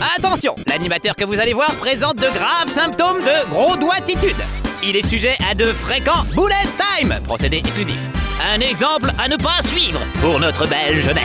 Attention, l'animateur que vous allez voir présente de graves symptômes de gros doigtitude. Il est sujet à de fréquents bullet time, procédé exclusif. Un exemple à ne pas suivre pour notre belle jeunesse.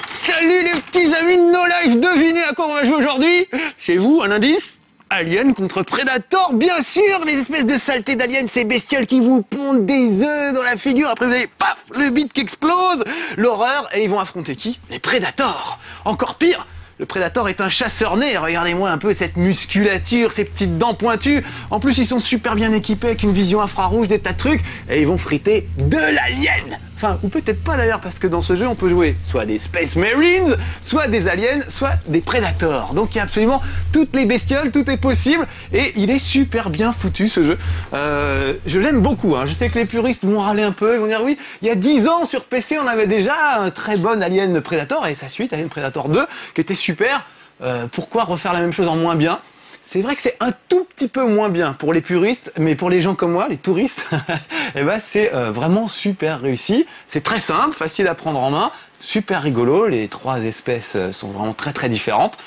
Salut les petits amis de No Life, devinez à quoi on va jouer aujourd'hui? Chez vous, un indice? Alien contre Predator, bien sûr, les espèces de saletés d'aliens, ces bestioles qui vous pondent des œufs dans la figure, après vous avez paf, le bit qui explose, l'horreur, et ils vont affronter qui? Les Predators. Encore pire, le Predator est un chasseur-né, regardez-moi un peu cette musculature, ces petites dents pointues, en plus ils sont super bien équipés avec une vision infrarouge, des tas de trucs, et ils vont friter de l'alien. Enfin, ou peut-être pas d'ailleurs, parce que dans ce jeu, on peut jouer soit des Space Marines, soit des aliens, soit des Predators. Donc il y a absolument toutes les bestioles, tout est possible, et il est super bien foutu ce jeu. Je l'aime beaucoup, hein. Je sais que les puristes vont râler un peu, ils vont dire oui, il y a 10 ans sur PC, on avait déjà un très bon Alien Predator, et sa suite, Alien Predator 2, qui était super. Pourquoi refaire la même chose en moins bien ? C'est vrai que c'est un tout petit peu moins bien pour les puristes, mais pour les gens comme moi, les touristes, eh ben c'est vraiment super réussi. C'est très simple, facile à prendre en main, super rigolo. Les trois espèces sont vraiment très très différentes.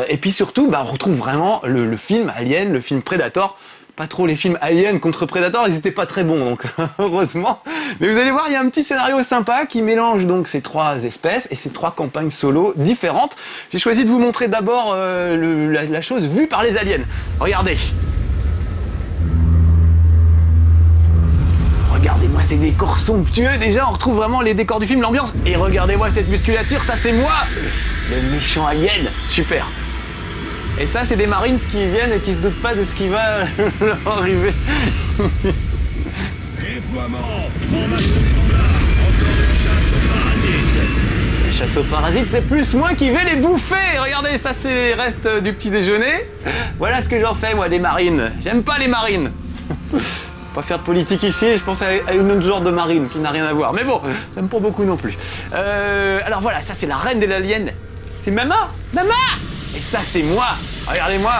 Et puis surtout, on retrouve vraiment le film Alien, le film Predator. Pas trop les films Alien contre Predator, ils étaient pas très bons, donc heureusement. Mais vous allez voir, il y a un petit scénario sympa qui mélange donc ces trois espèces et ces trois campagnes solo différentes. J'ai choisi de vous montrer d'abord la chose vue par les aliens. Regardez. Regardez-moi ces décors somptueux, déjà on retrouve vraiment les décors du film, l'ambiance. Et regardez-moi cette musculature, ça c'est moi, le méchant alien, super. Et ça, c'est des Marines qui viennent et qui se doutent pas de ce qui va leur arriver. Déploiement, formation standard, encore une chasse aux parasites. La chasse aux parasites, c'est plus moi qui vais les bouffer. Regardez, ça c'est les restes du petit déjeuner. Voilà ce que j'en fais, moi, des Marines. J'aime pas les Marines. Pas faire de politique ici, je pense à une autre genre de marine qui n'a rien à voir. Mais bon, j'aime pas beaucoup non plus. Alors voilà, ça c'est la reine de l'alien. C'est Mama. Mama. Et ça, c'est moi. Regardez-moi.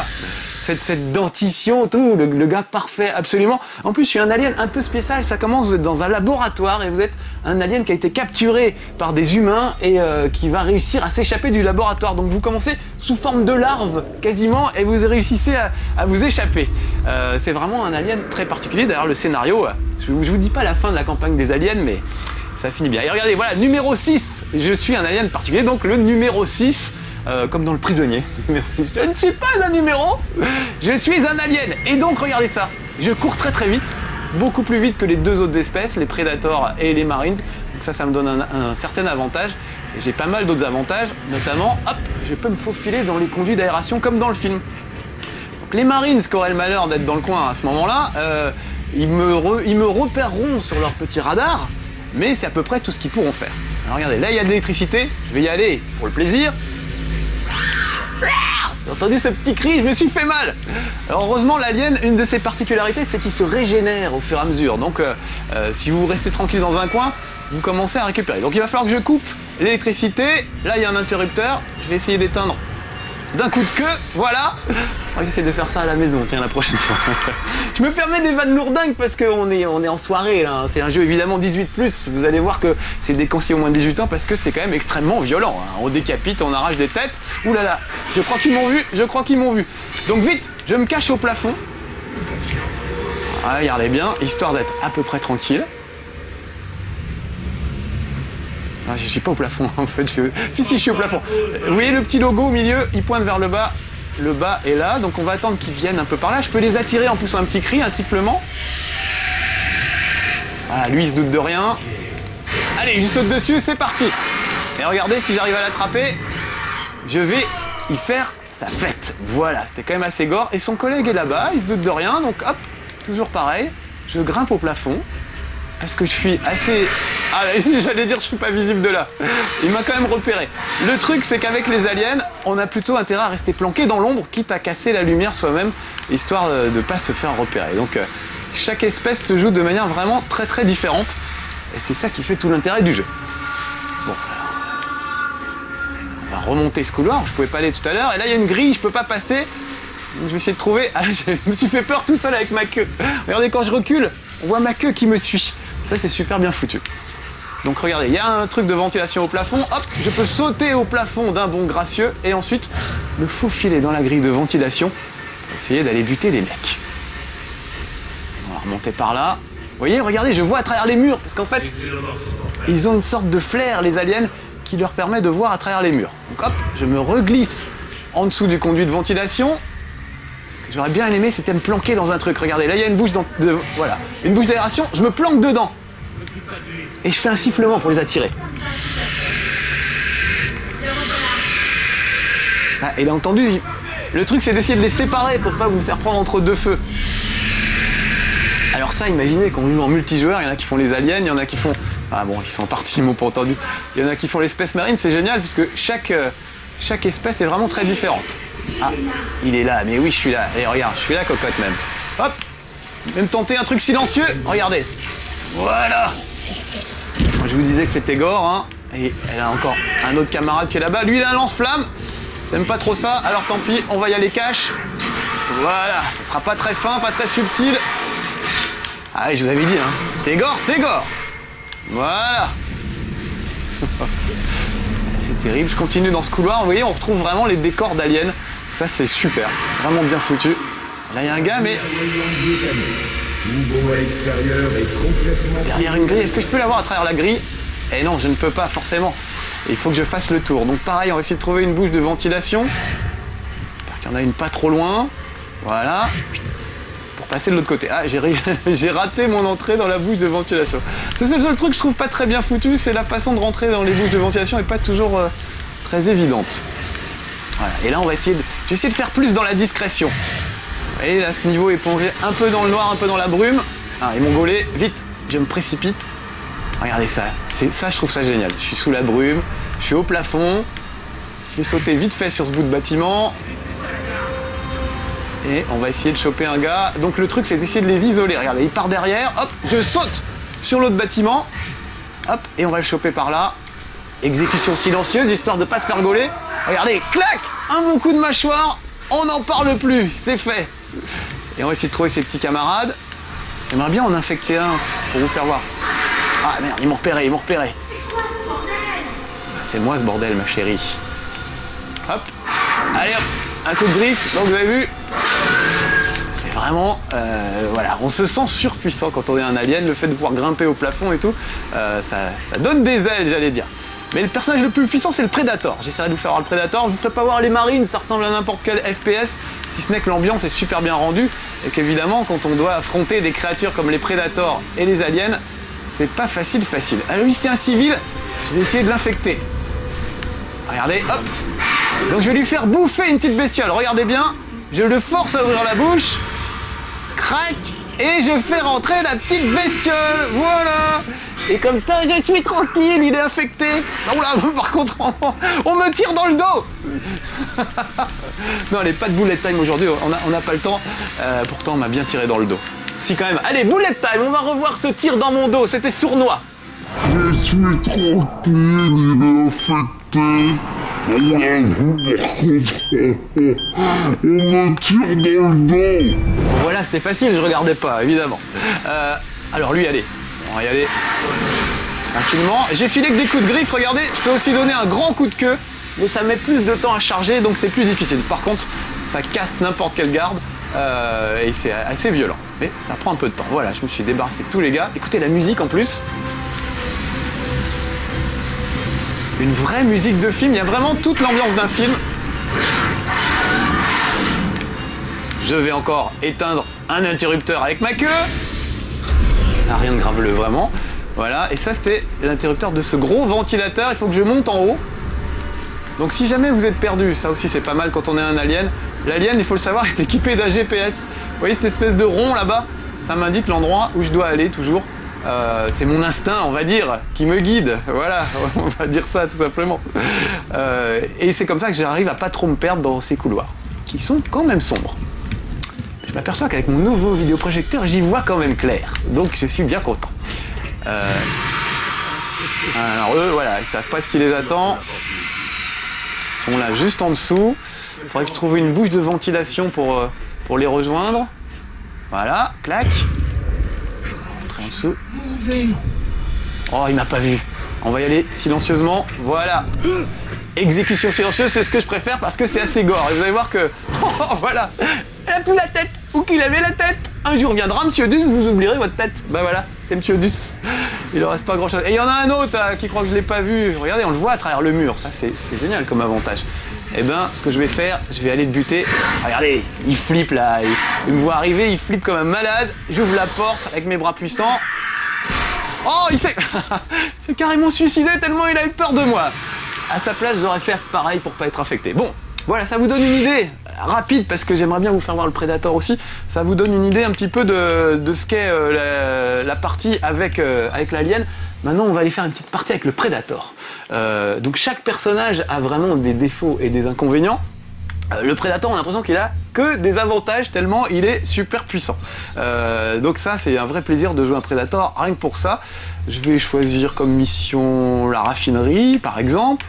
Cette dentition, tout, le gars parfait, absolument. En plus, je suis un alien un peu spécial. Ça commence, vous êtes dans un laboratoire et vous êtes un alien qui a été capturé par des humains et qui va réussir à s'échapper du laboratoire. Donc vous commencez sous forme de larve, quasiment, et vous réussissez à vous échapper. C'est vraiment un alien très particulier. D'ailleurs, le scénario, je vous dis pas la fin de la campagne des aliens, mais ça finit bien. Et regardez, voilà, numéro 6. Je suis un alien particulier, donc le numéro 6. Comme dans Le Prisonnier. Je ne suis pas un numéro, je suis un alien. Et donc, regardez ça. Je cours très très vite, beaucoup plus vite que les deux autres espèces, les Predators et les Marines. Donc ça me donne un certain avantage. Et j'ai pas mal d'autres avantages, notamment, hop, je peux me faufiler dans les conduits d'aération comme dans le film. Donc les Marines qui auraient le malheur d'être dans le coin à ce moment-là, ils me repéreront sur leur petit radar, mais c'est à peu près tout ce qu'ils pourront faire. Alors regardez, là il y a de l'électricité, je vais y aller pour le plaisir. J'ai entendu ce petit cri, je me suis fait mal. Alors heureusement, l'alien, une de ses particularités, c'est qu'il se régénère au fur et à mesure. Donc si vous restez tranquille dans un coin, vous commencez à récupérer. Donc il va falloir que je coupe l'électricité. Là, il y a un interrupteur. Je vais essayer d'éteindre d'un coup de queue. Voilà. J'essaie de faire ça à la maison, tiens, la prochaine fois. Je me permets des vannes lourdingues parce qu'on est en soirée, là. C'est un jeu évidemment 18+. Vous allez voir que c'est déconseillé au moins de 18 ans parce que c'est quand même extrêmement violent. Hein. On décapite, on arrache des têtes. Ouh là là, je crois qu'ils m'ont vu, Donc vite, je me cache au plafond. Ah, regardez bien, histoire d'être à peu près tranquille. Ah, je suis pas au plafond en fait. Si, je suis au plafond. Vous voyez le petit logo au milieu, il pointe vers le bas. Le bas est là, donc on va attendre qu'ils viennent un peu par là. Je peux les attirer en poussant un petit cri, un sifflement. Voilà, lui il se doute de rien. Allez, je saute dessus, c'est parti. Et regardez, si j'arrive à l'attraper, je vais y faire sa fête. Voilà, c'était quand même assez gore. Et son collègue est là-bas, il se doute de rien, donc hop, toujours pareil. Je grimpe au plafond. Parce que je suis assez... Ah, j'allais dire je suis pas visible de là. Il m'a quand même repéré. Le truc, c'est qu'avec les aliens, on a plutôt intérêt à rester planqué dans l'ombre, quitte à casser la lumière soi-même, histoire de pas se faire repérer. Donc, chaque espèce se joue de manière vraiment très très différente. Et c'est ça qui fait tout l'intérêt du jeu. Bon, alors... remonter ce couloir, je pouvais pas aller tout à l'heure. Et là, il y a une grille, je peux pas passer. Donc, je vais essayer de trouver... Ah, je me suis fait peur tout seul avec ma queue. Regardez, quand je recule, on voit ma queue qui me suit. Ça, c'est super bien foutu. Donc regardez, il y a un truc de ventilation au plafond. Hop, je peux sauter au plafond d'un bond gracieux et ensuite me faufiler dans la grille de ventilation pour essayer d'aller buter des mecs. On va remonter par là. Vous voyez, regardez, je vois à travers les murs, parce qu'en fait, ils ont une sorte de flair, les aliens, qui leur permet de voir à travers les murs. Donc hop, je me reglisse en dessous du conduit de ventilation. Ce que j'aurais bien aimé, c'était me planquer dans un truc. Regardez, là, il y a une bouche voilà, une bouche d'aération, je me planque dedans. Et je fais un sifflement pour les attirer. Ah, et là, entendu, le truc, c'est d'essayer de les séparer pour pas vous faire prendre entre deux feux. Alors ça, imaginez, quand on joue en multijoueur, il y en a qui font les aliens, il y en a qui font... Ah bon, ils sont partis, ils m'ont pas entendu. Il y en a qui font les Space Marines, c'est génial, puisque chaque espèce est vraiment très différente. Ah, il est là, mais oui, je suis là. Et regarde, je suis là, cocotte, même. Hop, même tenter un truc silencieux, regardez. Voilà. Moi, je vous disais que c'était gore, hein. Et elle a encore un autre camarade qui est là-bas. Lui, il a un lance-flamme. J'aime pas trop ça, alors tant pis, on va y aller cash. Voilà, ça sera pas très fin, pas très subtil. Ah oui, je vous avais dit, hein, c'est gore, c'est gore. Voilà. C'est terrible, je continue dans ce couloir. Vous voyez, on retrouve vraiment les décors d'Alien. Ça, c'est super, vraiment bien foutu. Là, il y a un gars, mais... derrière une grille, est-ce que je peux l'avoir à travers la grille? Eh non, je ne peux pas, forcément. Il faut que je fasse le tour. Donc pareil, on va essayer de trouver une bouche de ventilation. J'espère qu'il y en a une pas trop loin. Voilà. Pour passer de l'autre côté. Ah, j'ai raté mon entrée dans la bouche de ventilation. C'est le seul truc que je trouve pas très bien foutu, c'est la façon de rentrer dans les bouches de ventilation n'est pas toujours très évidente. Voilà. Et là, on va essayer de... je vais essayer de faire plus dans la discrétion. Vous voyez, là, ce niveau est plongé un peu dans le noir, un peu dans la brume. Ah, ils m'ont gaulé. Vite, je me précipite. Regardez ça. Ça, je trouve ça génial. Je suis sous la brume, je suis au plafond. Je vais sauter vite fait sur ce bout de bâtiment. Et on va essayer de choper un gars. Donc le truc, c'est d'essayer de les isoler. Regardez, il part derrière. Hop, je saute sur l'autre bâtiment. Hop, et on va le choper par là. Exécution silencieuse, histoire de pas se faire gauler. Regardez, clac, un bon coup de mâchoire. On n'en parle plus, c'est fait. Et on va essayer de trouver ses petits camarades. J'aimerais bien en infecter un pour vous faire voir. Ah merde, ils m'ont repéré, ils m'ont repéré. C'est moi ce bordel, ma chérie. Hop, allez hop, un coup de griffe, donc vous avez vu. C'est vraiment, voilà, on se sent surpuissant quand on est un alien. Le fait de pouvoir grimper au plafond et tout, ça donne des ailes, j'allais dire. Mais le personnage le plus puissant, c'est le Predator. J'essaierai de vous faire voir le Predator. Je vous ferai pas voir les Marines, ça ressemble à n'importe quel FPS, si ce n'est que l'ambiance est super bien rendue. Et qu'évidemment, quand on doit affronter des créatures comme les Predators et les aliens, c'est pas facile. Alors lui, c'est un civil, je vais essayer de l'infecter. Regardez, hop. Donc je vais lui faire bouffer une petite bestiole. Regardez bien, je le force à ouvrir la bouche. Crac. Et je fais rentrer la petite bestiole. Voilà. Et comme ça, je suis tranquille, il est infecté. Oh là, par contre, on me tire dans le dos. Non, allez, pas de bullet time aujourd'hui, on n'a pas le temps. Pourtant, on m'a bien tiré dans le dos. Si, quand même. Allez, bullet time, on va revoir ce tir dans mon dos. C'était sournois. Je suis tranquille, il est infecté. On me tire dans le dos. Bon, voilà, c'était facile, je regardais pas, évidemment. Alors lui, allez, on va y aller tranquillement. J'ai filé que des coups de griffe, regardez, je peux aussi donner un grand coup de queue, mais ça met plus de temps à charger, donc c'est plus difficile. Par contre, ça casse n'importe quelle garde, et c'est assez violent. Mais ça prend un peu de temps. Voilà, je me suis débarrassé de tous les gars. Écoutez la musique en plus. Une vraie musique de film, il y a vraiment toute l'ambiance d'un film. Je vais encore éteindre un interrupteur avec ma queue. Ah, rien de graveleux, vraiment. Voilà, et ça c'était l'interrupteur de ce gros ventilateur. Il faut que je monte en haut. Donc si jamais vous êtes perdu, ça aussi c'est pas mal quand on est un alien. L'alien, il faut le savoir, est équipé d'un GPS. Vous voyez cette espèce de rond là-bas? Ça m'indique l'endroit où je dois aller toujours. C'est mon instinct, on va dire, qui me guide. Voilà, on va dire ça tout simplement. Et c'est comme ça que j'arrive à pas trop me perdre dans ces couloirs, qui sont quand même sombres. Je m'aperçois qu'avec mon nouveau vidéoprojecteur, j'y vois quand même clair. Donc je suis bien content. Alors eux, voilà, ils savent pas ce qui les attend. Ils sont là, juste en dessous. Il faudrait que je trouve une bouche de ventilation pour les rejoindre. Voilà, clac. Entrer en dessous. Oh, il m'a pas vu. On va y aller silencieusement. Voilà. Exécution silencieuse, c'est ce que je préfère parce que c'est assez gore. Et vous allez voir que... Oh, voilà. Elle a plus la tête. Où qu'il avait la tête. Un jour viendra, Monsieur Dus, vous oublierez votre tête. Bah voilà, c'est Monsieur Dus. Il ne reste pas grand chose. Et il y en a un autre qui croit que je ne l'ai pas vu. Regardez, on le voit à travers le mur. Ça, c'est génial comme avantage. Eh ben, ce que je vais faire, je vais aller le buter. Regardez, il flippe là. Il me voit arriver, il flippe comme un malade. J'ouvre la porte avec mes bras puissants. Oh, il s'est carrément suicidé tellement il a eu peur de moi. À sa place, j'aurais fait pareil pour pas être infecté. Bon, voilà, ça vous donne une idée rapide parce que j'aimerais bien vous faire voir le Predator aussi. Ça vous donne une idée un petit peu de ce qu'est la partie avec l'Alien. Maintenant, on va aller faire une petite partie avec le Predator. Donc chaque personnage a vraiment des défauts et des inconvénients. Le Predator, on a l'impression qu'il a que des avantages tellement il est super puissant. Donc ça, c'est un vrai plaisir de jouer un Predator, rien que pour ça. Je vais choisir comme mission la raffinerie, par exemple.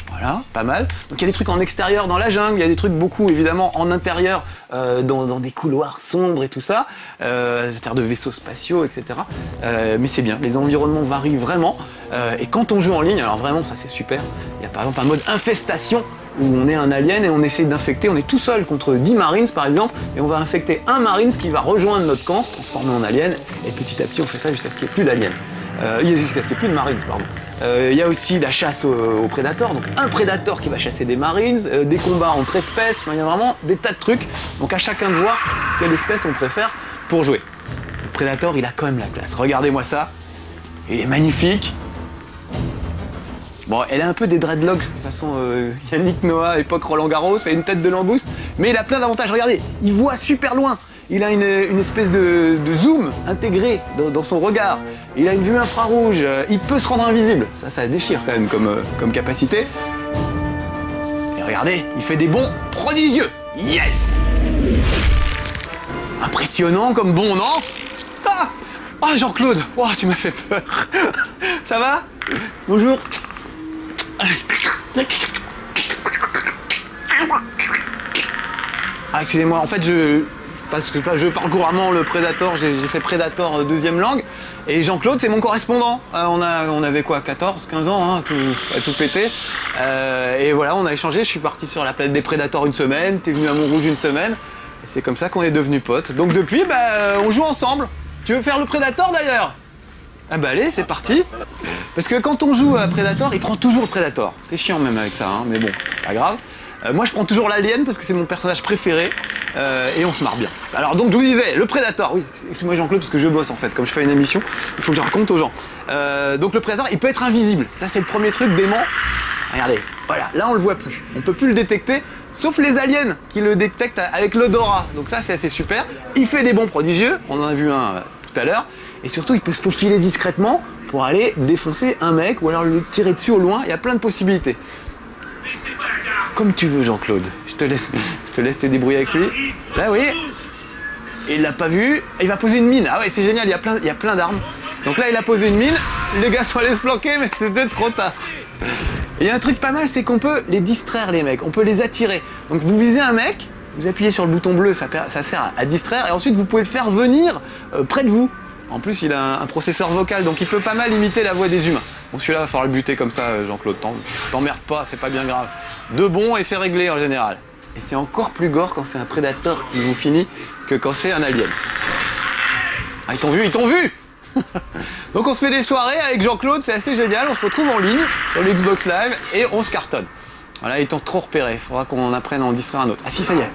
Voilà, pas mal. Donc il y a des trucs en extérieur dans la jungle, il y a des trucs beaucoup évidemment en intérieur, dans des couloirs sombres et tout ça, c'est-à-dire de vaisseaux spatiaux, etc. Mais c'est bien, les environnements varient vraiment. Et quand on joue en ligne, alors vraiment ça c'est super, il y a par exemple un mode infestation, où on est un alien et on essaie d'infecter, on est tout seul contre 10 Marines par exemple, et on va infecter un Marines qui va rejoindre notre camp, se transformer en alien, et petit à petit on fait ça jusqu'à ce qu'il n'y ait plus d'aliens. Jusqu'à ce qu'il n'y ait plus de Marines, pardon. Il y a aussi la chasse aux prédateurs, donc un prédateur qui va chasser des Marines, des combats entre espèces, il y a vraiment des tas de trucs, donc à chacun de voir quelle espèce on préfère pour jouer. Le prédateur, il a quand même la classe, regardez-moi ça, il est magnifique. Bon, elle a un peu des dreadlocks, façon Yannick Noah, époque Roland Garros, et une tête de langouste, mais il a plein d'avantages. Regardez, il voit super loin, il a une espèce de zoom intégré dans son regard, il a une vue infrarouge, il peut se rendre invisible. Ça déchire quand même comme capacité. Et regardez, il fait des bonds prodigieux. Yes! Impressionnant comme bond, non? Ah, Jean-Claude, oh, tu m'as fait peur. Ça va? Bonjour. Ah, excusez-moi, en fait, parce que je parle couramment le Predator, j'ai fait Predator deuxième langue, et Jean-Claude, c'est mon correspondant. On avait quoi, 14, 15 ans, hein, à tout péter. Et voilà, on a échangé, je suis parti sur la planète des Predators une semaine, t'es venu à Montrouge une semaine, et c'est comme ça qu'on est devenus potes. Donc depuis, on joue ensemble. Tu veux faire le Predator d'ailleurs? Ah bah allez, c'est parti. Parce que quand on joue à Predator, il prend toujours le Predator. T'es chiant même avec ça, hein, mais bon, pas grave. Moi je prends toujours l'Alien parce que c'est mon personnage préféré et on se marre bien. Alors donc je vous disais, le Predator, oui, excuse-moi Jean-Claude parce que je bosse en fait, comme je fais une émission, il faut que je raconte aux gens. Donc le Predator, il peut être invisible, ça c'est le premier truc dément. Regardez, voilà, là on le voit plus, on peut plus le détecter, sauf les aliens qui le détectent avec l'odorat, donc ça c'est assez super. Il fait des bonds prodigieux, on en a vu un tout à l'heure, et surtout il peut se faufiler discrètement pour aller défoncer un mec ou alors le tirer dessus au loin, il y a plein de possibilités. Comme tu veux Jean-Claude, je te laisse te débrouiller avec lui. Là oui, il l'a pas vu, il va poser une mine. Ah ouais c'est génial, il y a plein d'armes. Donc là il a posé une mine, les gars sont allés se planquer mais c'était trop tard. Il y a un truc pas mal, c'est qu'on peut les distraire les mecs, on peut les attirer. Donc vous visez un mec, vous appuyez sur le bouton bleu, ça sert à distraire et ensuite vous pouvez le faire venir près de vous. En plus, il a un processeur vocal, donc il peut pas mal imiter la voix des humains. Bon, celui-là, va falloir le buter comme ça, Jean-Claude. T'emmerdes pas, c'est pas bien grave. 2 bons et c'est réglé en général. Et c'est encore plus gore quand c'est un prédateur qui vous finit que quand c'est un alien. Ah, ils t'ont vu, ils t'ont vu. Donc on se fait des soirées avec Jean-Claude, c'est assez génial. On se retrouve en ligne sur le Xbox Live et on se cartonne. Voilà, ils t'ont trop repéré. Faudra qu'on apprenne à en distraire un autre. Ah si, ça y est.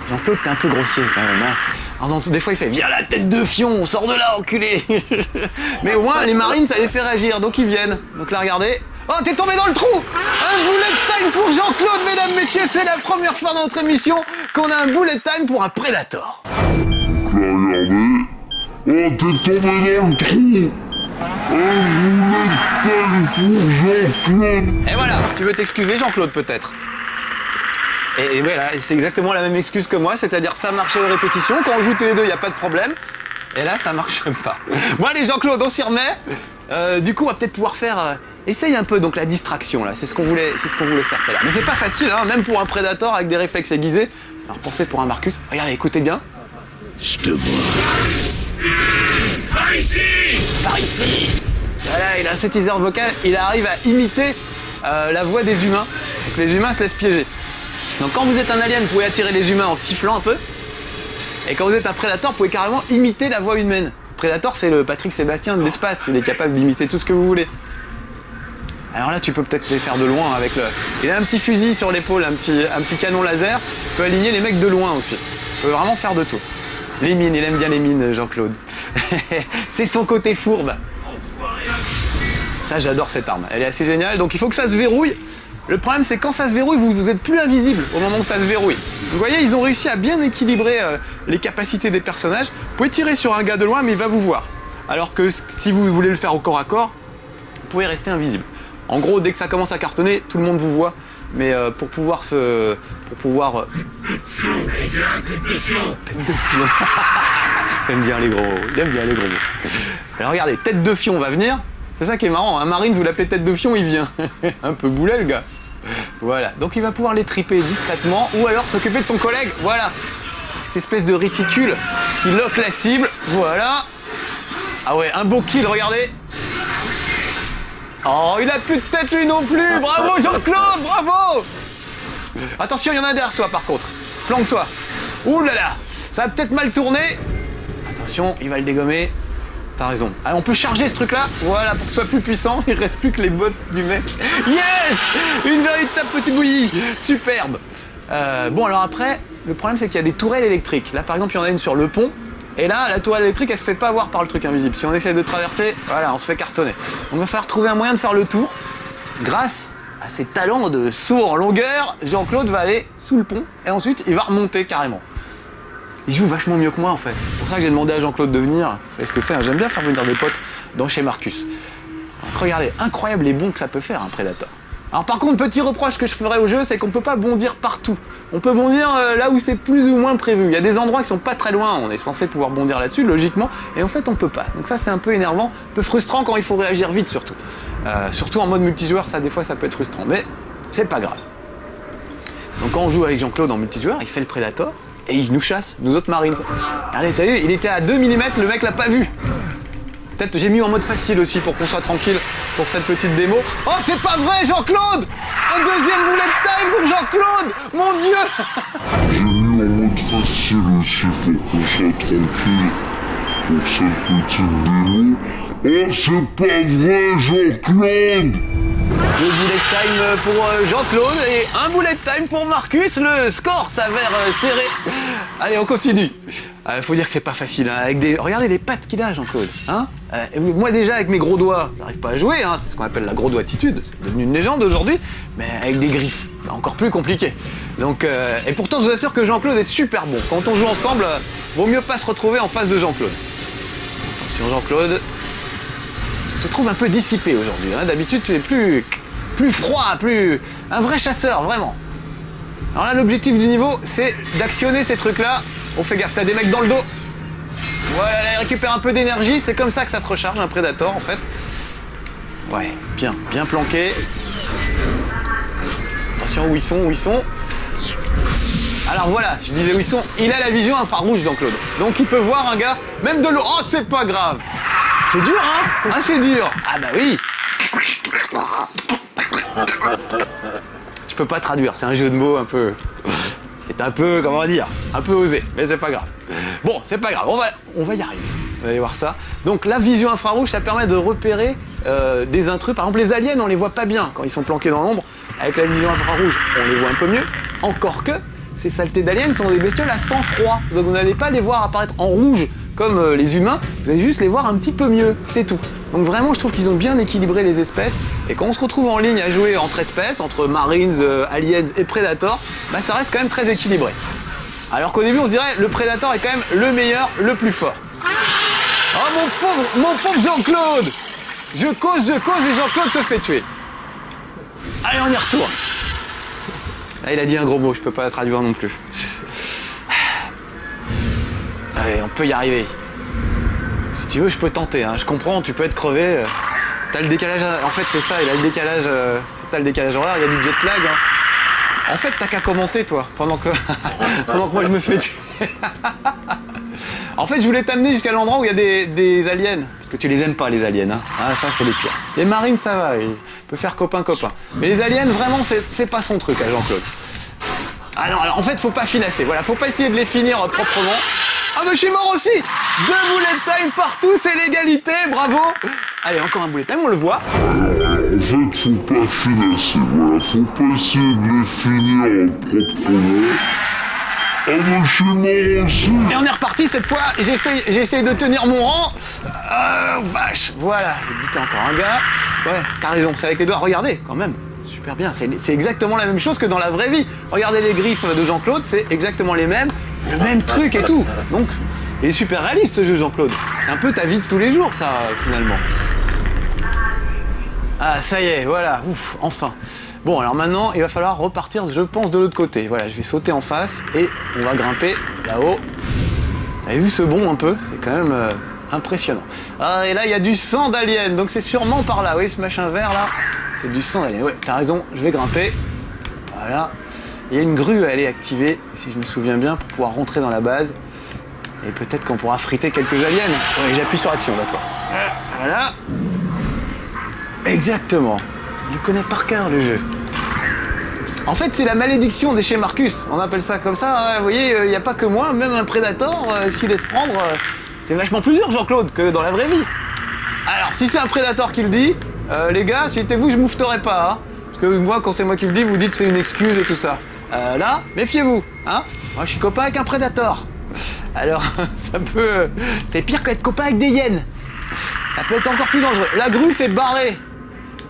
Jean-Claude, t'es un peu grossier quand même, hein. Alors, des fois il fait « Viens la tête de fion, on sort de là, enculé !» Mais au moins les Marines, ça les fait réagir, donc ils viennent. Donc là, regardez. Oh, t'es tombé dans le trou! Un bullet time pour Jean-Claude, mesdames, messieurs, c'est la première fois dans notre émission qu'on a un bullet time pour un Predator. Regardez. Oh, t'es tombé dans le trou. Un bullet time pour Jean-Claude. Et voilà, tu veux t'excuser Jean-Claude peut-être? Et voilà, c'est exactement la même excuse que moi, c'est-à-dire ça marche aux répétitions, quand on joue tous les deux, il n'y a pas de problème. Et là, ça marche pas. Bon allez Jean-Claude, on s'y remet. Du coup, on va peut-être pouvoir faire essaye un peu donc la distraction là, c'est ce qu'on voulait faire tout à l'heure. Mais c'est pas facile, hein, même pour un Predator avec des réflexes aiguisés. Alors pensez pour un Marcus, regardez, écoutez bien. Je te vois. Par ici! Par ici! Voilà, il a un synthétiseur vocal, il arrive à imiter la voix des humains. Donc les humains se laissent piéger. Donc quand vous êtes un alien, vous pouvez attirer les humains en sifflant un peu. Et quand vous êtes un Predator, vous pouvez carrément imiter la voix humaine. Predator, c'est le Patrick Sébastien de l'espace, il est capable d'imiter tout ce que vous voulez. Alors là, tu peux peut-être les faire de loin avec le... Il a un petit fusil sur l'épaule, un petit canon laser. Il peut aligner les mecs de loin aussi. Il peut vraiment faire de tout. Les mines, il aime bien les mines, Jean-Claude. C'est son côté fourbe. Ça, j'adore cette arme. Elle est assez géniale. Donc il faut que ça se verrouille. Le problème, c'est quand ça se verrouille, vous êtes plus invisible au moment où ça se verrouille. Vous voyez, ils ont réussi à bien équilibrer les capacités des personnages. Vous pouvez tirer sur un gars de loin, mais il va vous voir. Alors que si vous voulez le faire au corps à corps, vous pouvez rester invisible. En gros, dès que ça commence à cartonner, tout le monde vous voit. Mais pour pouvoir Tête de fion. T'aimes bien les gros mots. Il aime bien les gros mots. Alors regardez, tête de fion va venir. C'est ça qui est marrant. Un Marine, vous l'appelez tête de fion, il vient. Un peu boulet, le gars. Voilà. Donc il va pouvoir les triper discrètement ou alors s'occuper de son collègue. Voilà. Cette espèce de réticule qui lock la cible. Voilà. Ah ouais, un beau kill, regardez. Oh, il a plus de tête lui non plus. Bravo Jean-Claude, bravo. Attention, il y en a un derrière toi par contre. Planque-toi. Ouh là là, ça va peut-être mal tourner. Attention, il va le dégommer. T'as raison. Allez, on peut charger ce truc-là. Voilà, pour que ce soit plus puissant, il reste plus que les bottes du mec. Yes, une véritable petite bouillie. Superbe. Bon, alors après, le problème c'est qu'il y a des tourelles électriques. Là, par exemple, il y en a une sur le pont. Et là, la tourelle électrique, elle se fait pas avoir par le truc invisible. Si on essaie de traverser, voilà, on se fait cartonner. Donc il va falloir trouver un moyen de faire le tour. Grâce à ses talents de saut en longueur, Jean-Claude va aller sous le pont et ensuite il va remonter carrément. Il joue vachement mieux que moi en fait. C'est pour ça que j'ai demandé à Jean-Claude de venir. Vous savez ce que c'est, hein, j'aime bien faire venir des potes dans chez Marcus. Donc regardez, incroyable les bonds que ça peut faire un Predator. Alors par contre, petit reproche que je ferai au jeu, c'est qu'on peut pas bondir partout. On peut bondir là où c'est plus ou moins prévu. Il y a des endroits qui sont pas très loin, on est censé pouvoir bondir là-dessus, logiquement, et en fait on peut pas. Donc ça c'est un peu énervant, un peu frustrant quand il faut réagir vite surtout. Surtout en mode multijoueur, ça des fois ça peut être frustrant, mais c'est pas grave. Donc quand on joue avec Jean-Claude en multijoueur, il fait le Predator, et il nous chasse, nous autres Marines. Regardez, t'as vu, il était à 2 mm, le mec l'a pas vu. Peut-être j'ai mis en mode facile aussi pour qu'on soit tranquille pour cette petite démo. Oh, c'est pas vrai, Jean-Claude! Un deuxième bullet time pour Jean-Claude! Mon Dieu! J'ai mis en mode facile aussi pour qu'on soit tranquille pour cette petite démo. Oh, c'est pas vrai, Jean-Claude! 2 bullet time pour Jean-Claude et 1 bullet time pour Marcus. Le score s'avère serré. Allez, on continue. Faut dire que c'est pas facile. Hein, avec des... Regardez les pattes qu'il a, Jean-Claude. Hein, moi déjà, avec mes gros doigts, j'arrive pas à jouer. Hein, c'est ce qu'on appelle la gros doigtitude. C'est devenu une légende aujourd'hui. Mais avec des griffes, c'est encore plus compliqué. Donc, et pourtant, je vous assure que Jean-Claude est super bon. Quand on joue ensemble, vaut mieux pas se retrouver en face de Jean-Claude. Attention, Jean-Claude. Je te trouve un peu dissipé aujourd'hui. Hein. D'habitude, tu es plus froid, un vrai chasseur, vraiment. Alors là, l'objectif du niveau, c'est d'actionner ces trucs-là. On fait gaffe, t'as des mecs dans le dos. Voilà, là, il récupère un peu d'énergie. C'est comme ça que ça se recharge, un Predator, en fait. Ouais, bien planqué. Attention, où ils sont. Alors voilà, je disais où ils sont. Il a la vision infrarouge, Jean-Claude. Donc il peut voir un gars, même de l'eau. Oh, c'est pas grave. C'est dur, hein? Ah, c'est dur. Ah bah oui. Je peux pas traduire, c'est un jeu de mots un peu... C'est un peu, comment on va dire, un peu osé, mais c'est pas grave. Bon, c'est pas grave, on va y arriver. Vous allez voir ça. Donc la vision infrarouge, ça permet de repérer des intrus. Par exemple, les aliens, on les voit pas bien quand ils sont planqués dans l'ombre. Avec la vision infrarouge, on les voit un peu mieux. Encore que, ces saletés d'aliens sont des bestioles à sang-froid. Donc vous n'allez pas les voir apparaître en rouge comme les humains, vous allez juste les voir un petit peu mieux, c'est tout. Donc vraiment, je trouve qu'ils ont bien équilibré les espèces, et quand on se retrouve en ligne à jouer entre espèces, entre Marines, Aliens et Predator, bah ça reste quand même très équilibré. Alors qu'au début, on se dirait, le Predator est quand même le meilleur, le plus fort. Oh mon pauvre Jean-Claude! Je cause et Jean-Claude se fait tuer. Allez, on y retourne. Là, il a dit un gros mot, je peux pas la traduire non plus. Allez, on peut y arriver. Si tu veux, je peux tenter, hein. Je comprends, tu peux être crevé. t'as le décalage, en fait c'est ça, il a le décalage, t'as le décalage horaire, il y a du jet lag. Hein. En fait, t'as qu'à commenter, toi, pendant que moi je me fais tuer. En fait, je voulais t'amener jusqu'à l'endroit où il y a des aliens. Parce que tu les aimes pas, les aliens. Hein. Ah, ça, c'est les pires. Les marines, ça va, il peut faire copain-copain. Mais les aliens, vraiment, c'est pas son truc à Jean-Claude. Ah non, alors en fait, faut pas finasser. Voilà, faut pas essayer de les finir proprement. Ah, mais je suis mort aussi! 2 bullet time partout, c'est l'égalité, bravo! Allez, encore un bullet time, on le voit. En fait, faut pas finasser, voilà, faut pas essayer de les finir proprement. Ah mais je suis mort aussi. Et on est reparti cette fois, j'essaye de tenir mon rang. Vache, voilà, j'ai buté encore un gars. Ouais, t'as raison, c'est avec les doigts, regardez, quand même. Super bien, c'est exactement la même chose que dans la vraie vie. Regardez les griffes de Jean-Claude, c'est exactement les mêmes, le même truc et tout. Donc, il est super réaliste ce jeu, Jean-Claude. C'est un peu ta vie de tous les jours, ça, finalement. Ah, ça y est, voilà, ouf, enfin. Bon, alors maintenant, il va falloir repartir, je pense, de l'autre côté. Voilà, je vais sauter en face et on va grimper là-haut. Vous avez vu ce bond un peu? C'est quand même impressionnant. Ah, et là, il y a du sang d'alien, donc c'est sûrement par là. Oui, ce machin vert, là, c'est du sang d'alien. Ouais, t'as raison, je vais grimper. Voilà. Il y a une grue à aller activer, si je me souviens bien, pour pouvoir rentrer dans la base. Et peut-être qu'on pourra friter quelques aliens. Ouais, j'appuie sur action, d'accord. Voilà. Exactement. Il le connaît par cœur, le jeu. En fait, c'est la malédiction des chez Marcus. On appelle ça comme ça. Hein. Vous voyez, il n'y a pas que moi, même un Predator, s'il laisse prendre, c'est vachement plus dur, Jean-Claude, que dans la vraie vie. Alors, si c'est un Predator qui le dit, les gars, si c'était vous, je moufterais pas. Hein. Parce que moi, quand c'est moi qui le dis, vous dites c'est une excuse et tout ça. Là, méfiez-vous. Hein. Moi, je suis copain avec un Predator. Alors, ça peut... c'est pire qu'être copain avec des hyènes. Ça peut être encore plus dangereux. La grue, c'est barré.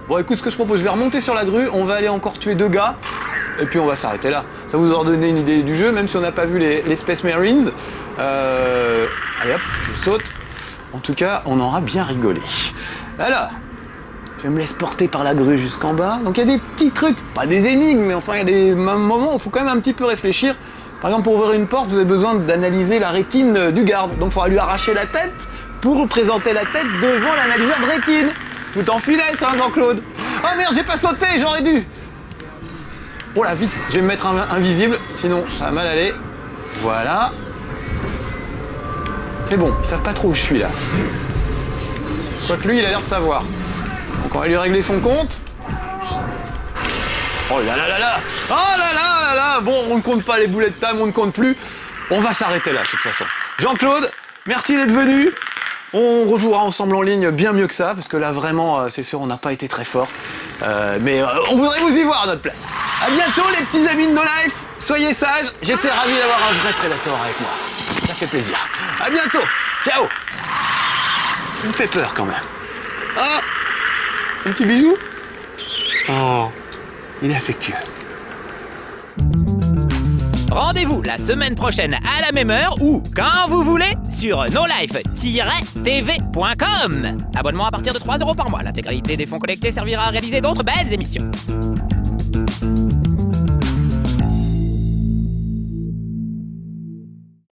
Bon, écoute, ce que je propose, je vais remonter sur la grue, on va aller encore tuer 2 gars, et puis on va s'arrêter là. Ça vous aura donné une idée du jeu, même si on n'a pas vu les Space Marines. Allez hop, je saute. En tout cas, on aura bien rigolé. Alors, je me laisse porter par la grue jusqu'en bas. Donc il y a des petits trucs, pas des énigmes, mais enfin il y a des moments où il faut quand même un petit peu réfléchir. Par exemple, pour ouvrir une porte, vous avez besoin d'analyser la rétine du garde. Donc il faudra lui arracher la tête pour présenter la tête devant l'analyseur de rétine. Tout en finesse, hein, Jean-Claude. Oh merde, j'ai pas sauté, j'aurais dû. Oh là, vite, je vais me mettre invisible, sinon ça va mal aller. Voilà. C'est bon, ils savent pas trop où je suis là. Quoique lui, il a l'air de savoir. Donc on va lui régler son compte. Oh là là là là. Oh là là là là. Bon, on ne compte pas les bullet time, on ne compte plus. On va s'arrêter là, de toute façon. Jean-Claude, merci d'être venu. On rejouera ensemble en ligne bien mieux que ça, parce que là, vraiment, c'est sûr, on n'a pas été très fort. Mais on voudrait vous y voir à notre place. À bientôt, les petits amis de No Life. Soyez sages. J'étais ravi d'avoir un vrai Predator avec moi. Ça fait plaisir. À bientôt. Ciao. Il me fait peur quand même. Ah, un petit bisou. Oh, il est affectueux. Rendez-vous la semaine prochaine à la même heure ou quand vous voulez sur nolife-tv.com. Abonnement à partir de 3 € par mois. L'intégralité des fonds collectés servira à réaliser d'autres belles émissions.